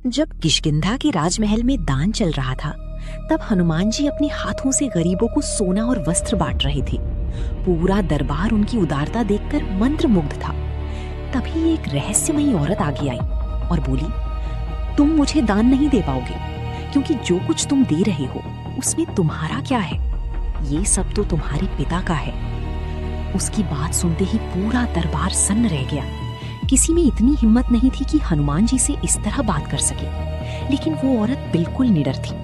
जब किष्किंधा के राजमहल में दान चल रहा था, तब हनुमान जी अपने हाथों से गरीबों को सोना और वस्त्र बांट रहे थे। पूरा दरबार उनकी उदारता देखकर मंत्रमुग्ध था। तभी एक रहस्यमयी औरत आगे आई और बोली, तुम मुझे दान नहीं दे पाओगे, क्योंकि जो कुछ तुम दे रहे हो उसमें तुम्हारा क्या है? ये सब तो तुम्हारे पिता का है। उसकी बात सुनते ही पूरा दरबार सन्न रह गया। किसी में इतनी हिम्मत नहीं थी कि हनुमान जी से इस तरह बात कर सके, लेकिन वो औरत बिल्कुल निडर थी।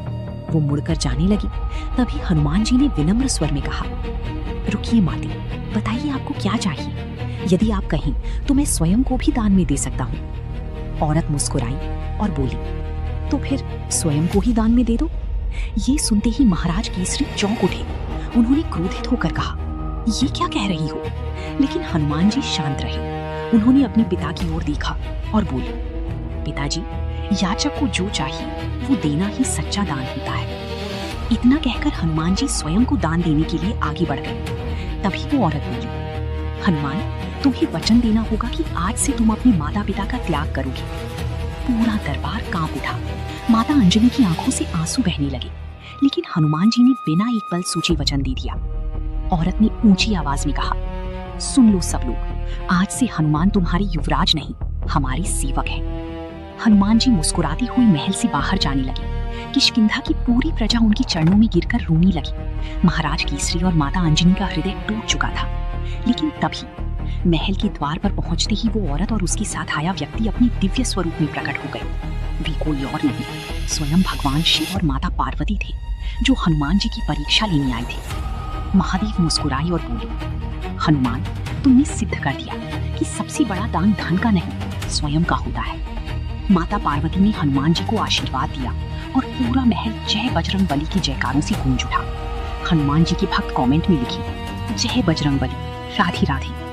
वो मुड़कर जाने लगी। तभी हनुमान जी ने विनम्र स्वर में कहा, रुकिए माते, बताइए आपको क्या चाहिए? यदि आप कहें तो मैं स्वयं को भी दान में दे सकता हूँ। औरत मुस्कुराई और बोली, तो फिर स्वयं को ही दान में दे दो। ये सुनते ही महाराज केसरी चौंक उठे। उन्होंने क्रोधित होकर कहा, ये क्या कह रही हो? लेकिन हनुमान जी शांत रहे। उन्होंने अपने पिता की ओर देखा और बोले, पिताजी, याचक को जो चाहिए वो देना ही सच्चा दान होता है। इतना कहकर हनुमान जी स्वयं को दान देने के लिए आगे बढ़ गए। तभी वो औरत बोली, हनुमान, तुम्हें वचन देना होगा कि आज से तुम अपने माता पिता का त्याग करोगे। पूरा दरबार कांप उठा। माता अंजलि की आंखों से आंसू बहने लगे, लेकिन हनुमान जी ने बिना एक पल सोचे वचन दे दिया। औरत ने ऊंची आवाज में कहा, सुन लो सब लोग, आज से हनुमान तुम्हारे युवराज नहीं, हमारे सेवक हैं। हनुमान जी मुस्कुराती हुई महल से बाहर जाने लगे। किष्किंधा की पूरी प्रजा उनके चरणों में गिरकर रोने लगी। महाराज केसरी और माता अंजनी का हृदय टूट चुका था। लेकिन तभी महल के द्वार पर पहुंचते ही वो औरत और उसके साथ आया व्यक्ति अपने दिव्य स्वरूप में प्रकट हो गए। वे कोई और नहीं, स्वयं भगवान शिव और माता पार्वती थे, जो हनुमान जी की परीक्षा लेने आए थे। महादेव मुस्कुराए और बोले, हनुमान, तुमने सिद्ध कर दिया कि सबसे बड़ा दान धन का नहीं, स्वयं का होता है। माता पार्वती ने हनुमान जी को आशीर्वाद दिया और पूरा महल जय बजरंग बली की जयकारों से गूंज उठा। हनुमान जी के भक्त कमेंट में लिखे, जय बजरंग बली, राधे राधे।